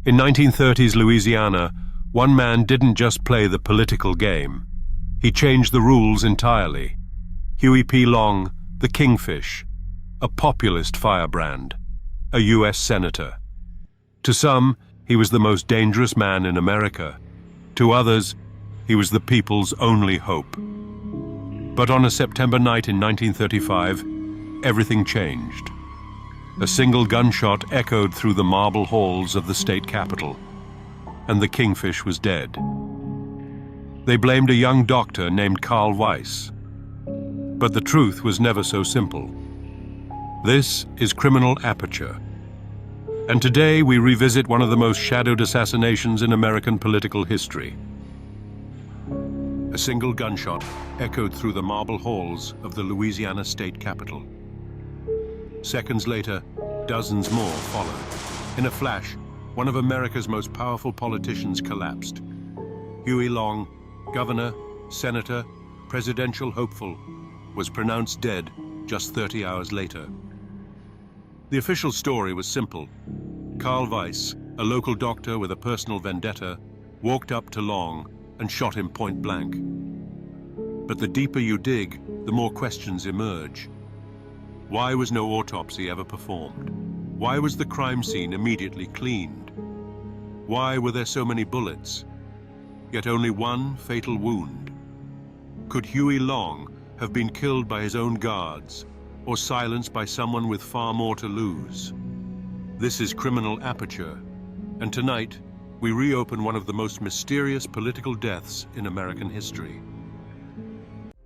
In 1930s Louisiana, one man didn't just play the political game. He changed the rules entirely. Huey P. Long, the Kingfish, a populist firebrand, a U.S. senator. To some, he was the most dangerous man in America. To others, he was the people's only hope. But on a September night in 1935, everything changed. A single gunshot echoed through the marble halls of the state capitol, and the Kingfish was dead. They blamed a young doctor named Carl Weiss. But the truth was never so simple. This is Criminal Aperture. And today we revisit one of the most shadowed assassinations in American political history. A single gunshot echoed through the marble halls of the Louisiana state capitol. Seconds later, dozens more followed. In a flash, one of America's most powerful politicians collapsed. Huey Long, governor, senator, presidential hopeful, was pronounced dead just 30 hours later. The official story was simple. Carl Weiss, a local doctor with a personal vendetta, walked up to Long and shot him point blank. But the deeper you dig, the more questions emerge. Why was no autopsy ever performed? Why was the crime scene immediately cleaned? Why were there so many bullets, yet only one fatal wound? Could Huey Long have been killed by his own guards, or silenced by someone with far more to lose? This is Criminal Aperture, and tonight we reopen one of the most mysterious political deaths in American history.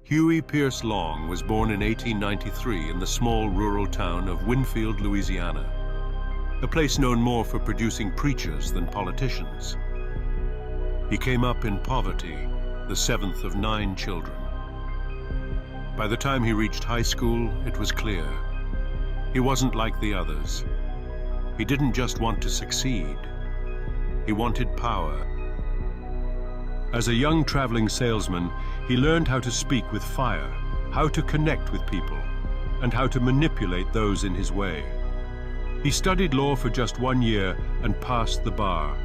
Huey Pierce Long was born in 1893 in the small rural town of Winfield, Louisiana, a place known more for producing preachers than politicians. He came up in poverty, the seventh of 9 children. By the time he reached high school, it was clear. He wasn't like the others. He didn't just want to succeed. He wanted power. As a young traveling salesman, he learned how to speak with fire, how to connect with people, and how to manipulate those in his way. He studied law for just 1 year and passed the bar.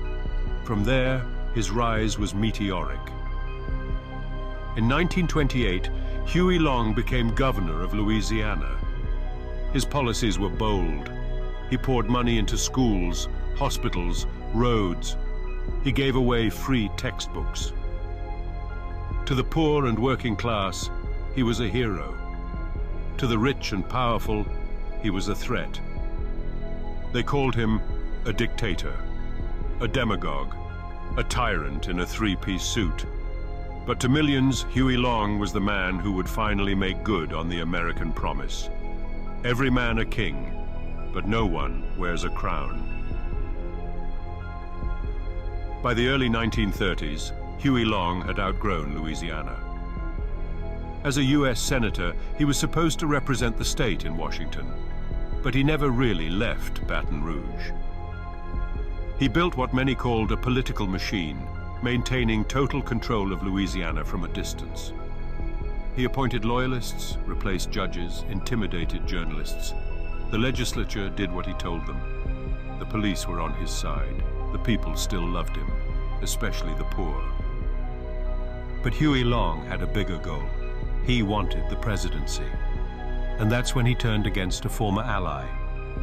From there, his rise was meteoric. In 1928, Huey Long became governor of Louisiana. His policies were bold. He poured money into schools, hospitals, roads. He gave away free textbooks. To the poor and working class, he was a hero. To the rich and powerful, he was a threat. They called him a dictator, a demagogue, a tyrant in a 3-piece suit. But to millions, Huey Long was the man who would finally make good on the American promise. Every man a king, but no one wears a crown. By the early 1930s, Huey Long had outgrown Louisiana. As a U.S. senator, he was supposed to represent the state in Washington, but he never really left Baton Rouge. He built what many called a political machine, maintaining total control of Louisiana from a distance. He appointed loyalists, replaced judges, intimidated journalists. The legislature did what he told them. The police were on his side. The people still loved him, especially the poor. But Huey Long had a bigger goal. He wanted the presidency. And that's when he turned against a former ally,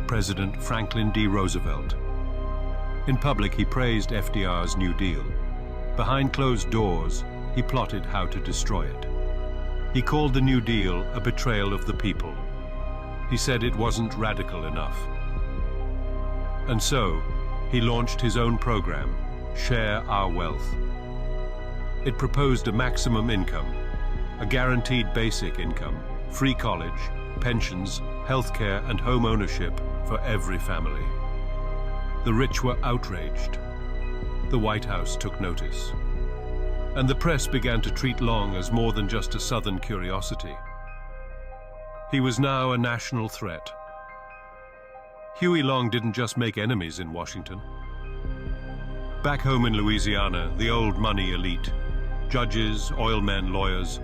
President Franklin D. Roosevelt. In public, he praised FDR's New Deal. Behind closed doors, he plotted how to destroy it. He called the New Deal a betrayal of the people. He said it wasn't radical enough. And so, he launched his own program, Share Our Wealth. It proposed a maximum income, a guaranteed basic income, free college, pensions, healthcare, and home ownership for every family. The rich were outraged. The White House took notice. And the press began to treat Long as more than just a Southern curiosity. He was now a national threat. Huey Long didn't just make enemies in Washington. Back home in Louisiana, the old money elite, judges, oilmen, lawyers,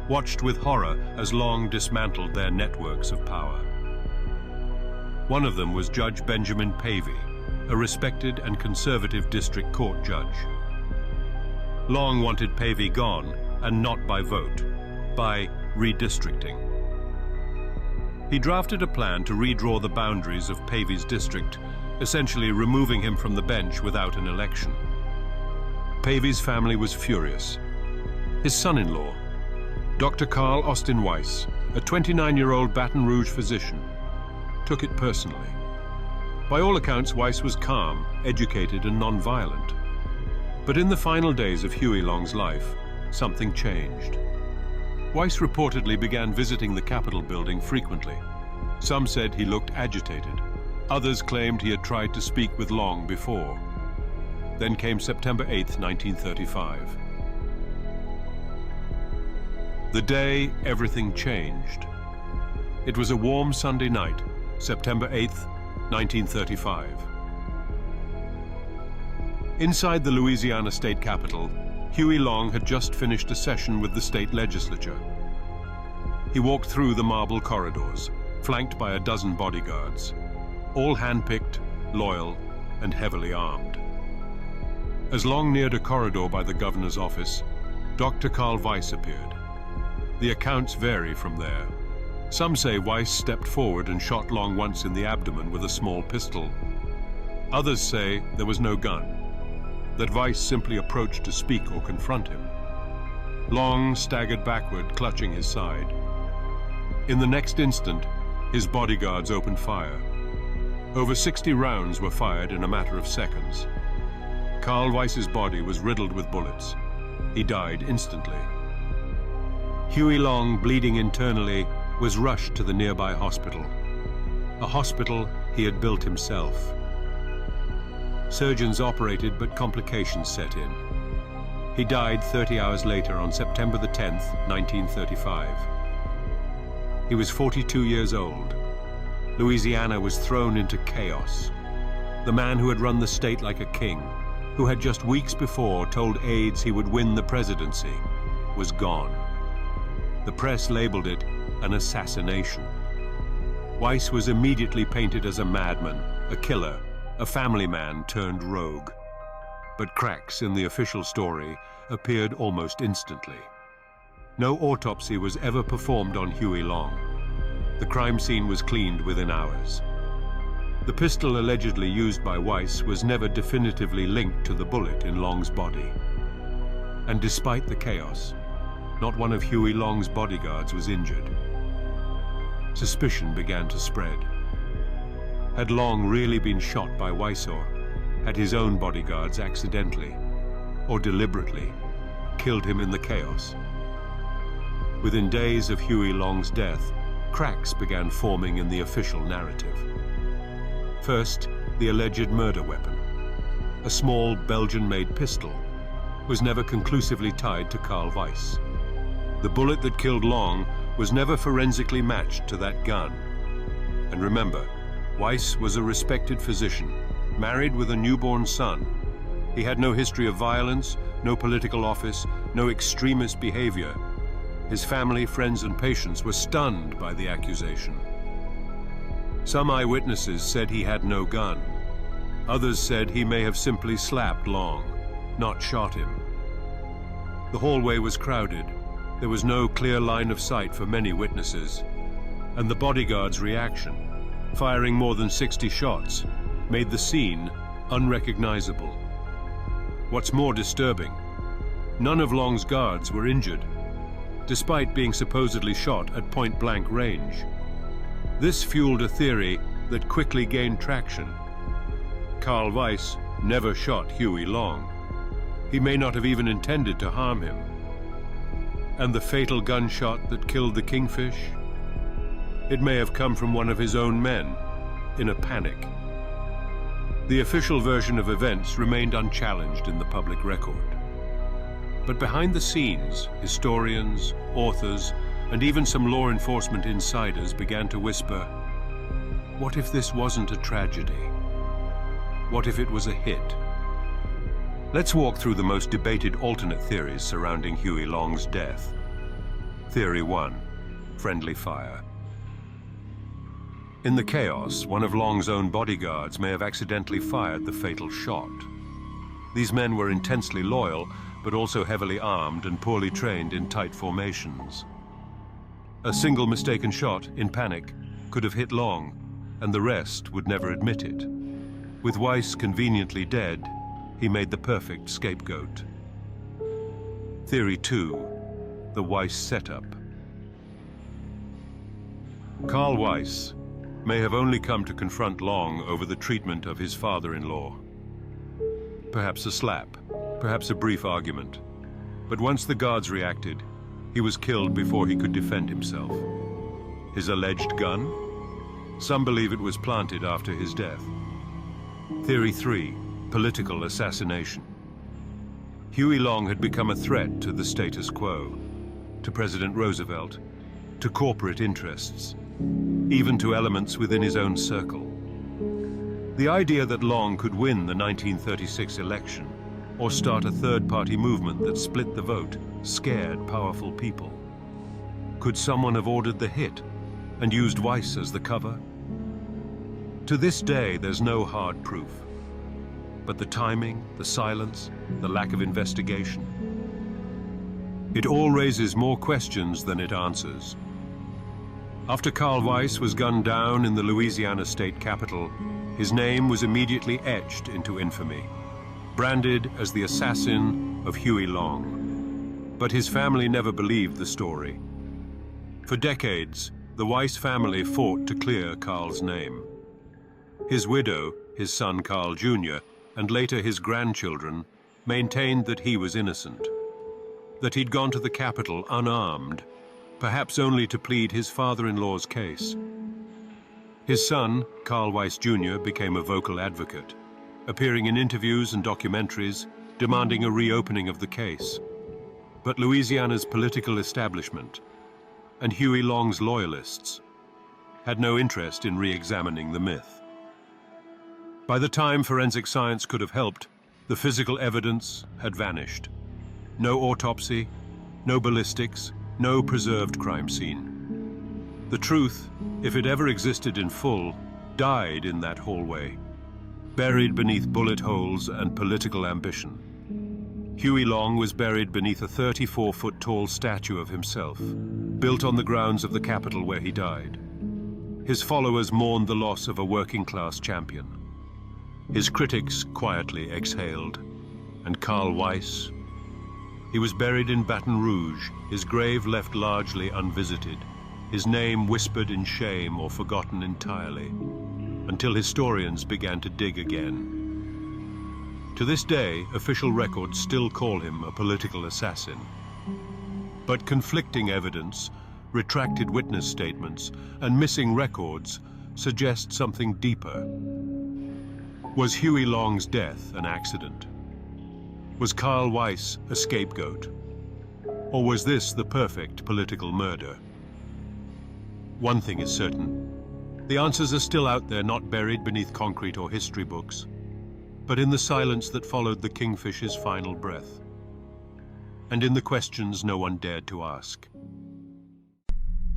watched with horror as Long dismantled their networks of power. One of them was Judge Benjamin Pavey, a respected and conservative district court judge. Long wanted Pavey gone, and not by vote, by redistricting. He drafted a plan to redraw the boundaries of Pavey's district, essentially removing him from the bench without an election. Pavey's family was furious. His son-in-law, Dr. Carl Austin Weiss, a 29-year-old Baton Rouge physician, took it personally. By all accounts, Weiss was calm, educated, and non-violent. But in the final days of Huey Long's life, something changed. Weiss reportedly began visiting the Capitol building frequently. Some said he looked agitated. Others claimed he had tried to speak with Long before. Then came September 8, 1935. The day everything changed. It was a warm Sunday night, September 8, 1935. Inside the Louisiana State Capitol, Huey Long had just finished a session with the state legislature. He walked through the marble corridors, flanked by a dozen bodyguards, all hand-picked, loyal, and heavily armed. As Long neared a corridor by the governor's office, Dr. Carl Weiss appeared. The accounts vary from there. Some say Weiss stepped forward and shot Long once in the abdomen with a small pistol. Others say there was no gun, that Weiss simply approached to speak or confront him. Long staggered backward, clutching his side. In the next instant, his bodyguards opened fire. Over 60 rounds were fired in a matter of seconds. Carl Weiss's body was riddled with bullets. He died instantly. Huey Long, bleeding internally, was rushed to the nearby hospital, a hospital he had built himself. Surgeons operated, but complications set in. He died 30 hours later on September the 10th, 1935. He was 42 years old. Louisiana was thrown into chaos. The man who had run the state like a king, who had just weeks before told aides he would win the presidency, was gone. The press labeled it an assassination. Weiss was immediately painted as a madman, a killer, a family man turned rogue. But cracks in the official story appeared almost instantly. No autopsy was ever performed on Huey Long. The crime scene was cleaned within hours. The pistol allegedly used by Weiss was never definitively linked to the bullet in Long's body. And despite the chaos, not one of Huey Long's bodyguards was injured. Suspicion began to spread. Had Long really been shot by Weiss, or had his own bodyguards accidentally, or deliberately, killed him in the chaos? Within days of Huey Long's death, cracks began forming in the official narrative. First, the alleged murder weapon, a small Belgian-made pistol, was never conclusively tied to Carl Weiss. The bullet that killed Long was never forensically matched to that gun. And remember, Weiss was a respected physician, married with a newborn son. He had no history of violence, no political office, no extremist behavior. His family, friends, and patients were stunned by the accusation. Some eyewitnesses said he had no gun. Others said he may have simply slapped Long, not shot him. The hallway was crowded. There was no clear line of sight for many witnesses. And the bodyguard's reaction, firing more than 60 shots, made the scene unrecognizable. What's more disturbing, none of Long's guards were injured, despite being supposedly shot at point-blank range. This fueled a theory that quickly gained traction. Carl Weiss never shot Huey Long. He may not have even intended to harm him. And the fatal gunshot that killed the Kingfish? It may have come from one of his own men, in a panic. The official version of events remained unchallenged in the public record. But behind the scenes, historians, authors, and even some law enforcement insiders began to whisper, what if this wasn't a tragedy? What if it was a hit? Let's walk through the most debated alternate theories surrounding Huey Long's death. Theory 1, friendly fire. In the chaos, one of Long's own bodyguards may have accidentally fired the fatal shot. These men were intensely loyal, but also heavily armed and poorly trained in tight formations. A single mistaken shot, in panic, could have hit Long, and the rest would never admit it. With Weiss conveniently dead, he made the perfect scapegoat. Theory 2. The Weiss setup. Carl Weiss may have only come to confront Long over the treatment of his father-in-law. Perhaps a slap, perhaps a brief argument. But once the guards reacted, he was killed before he could defend himself. His alleged gun? Some believe it was planted after his death. Theory 3. Political assassination. Huey Long had become a threat to the status quo, to President Roosevelt, to corporate interests, even to elements within his own circle. The idea that Long could win the 1936 election or start a third-party movement that split the vote scared powerful people. Could someone have ordered the hit and used Weiss as the cover? To this day, there's no hard proof. But the timing, the silence, the lack of investigation. It all raises more questions than it answers. After Carl Weiss was gunned down in the Louisiana state capitol, his name was immediately etched into infamy, branded as the assassin of Huey Long. But his family never believed the story. For decades, the Weiss family fought to clear Carl's name. His widow, his son Carl Jr., and later his grandchildren, maintained that he was innocent, that he'd gone to the Capitol unarmed, perhaps only to plead his father-in-law's case. His son, Carl Weiss Jr., became a vocal advocate, appearing in interviews and documentaries, demanding a reopening of the case. But Louisiana's political establishment and Huey Long's loyalists had no interest in re-examining the myth. By the time forensic science could have helped, the physical evidence had vanished. No autopsy, no ballistics, no preserved crime scene. The truth, if it ever existed in full, died in that hallway, buried beneath bullet holes and political ambition. Huey Long was buried beneath a 34-foot-tall statue of himself, built on the grounds of the Capitol where he died. His followers mourned the loss of a working-class champion. His critics quietly exhaled. And Carl Weiss? He was buried in Baton Rouge, his grave left largely unvisited, his name whispered in shame or forgotten entirely, until historians began to dig again. To this day, official records still call him a political assassin. But conflicting evidence, retracted witness statements, and missing records suggest something deeper. Was Huey Long's death an accident? Was Carl Weiss a scapegoat? Or was this the perfect political murder? One thing is certain. The answers are still out there, not buried beneath concrete or history books, but in the silence that followed the kingfisher's final breath, and in the questions no one dared to ask.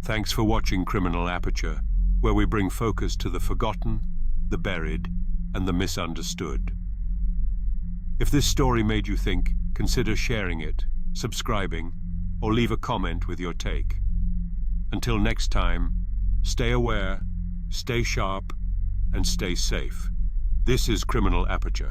Thanks for watching Criminal Aperture, where we bring focus to the forgotten, the buried, and the misunderstood. If this story made you think, consider sharing it, subscribing, or leave a comment with your take. Until next time, stay aware, stay sharp, and stay safe. This is Criminal Aperture.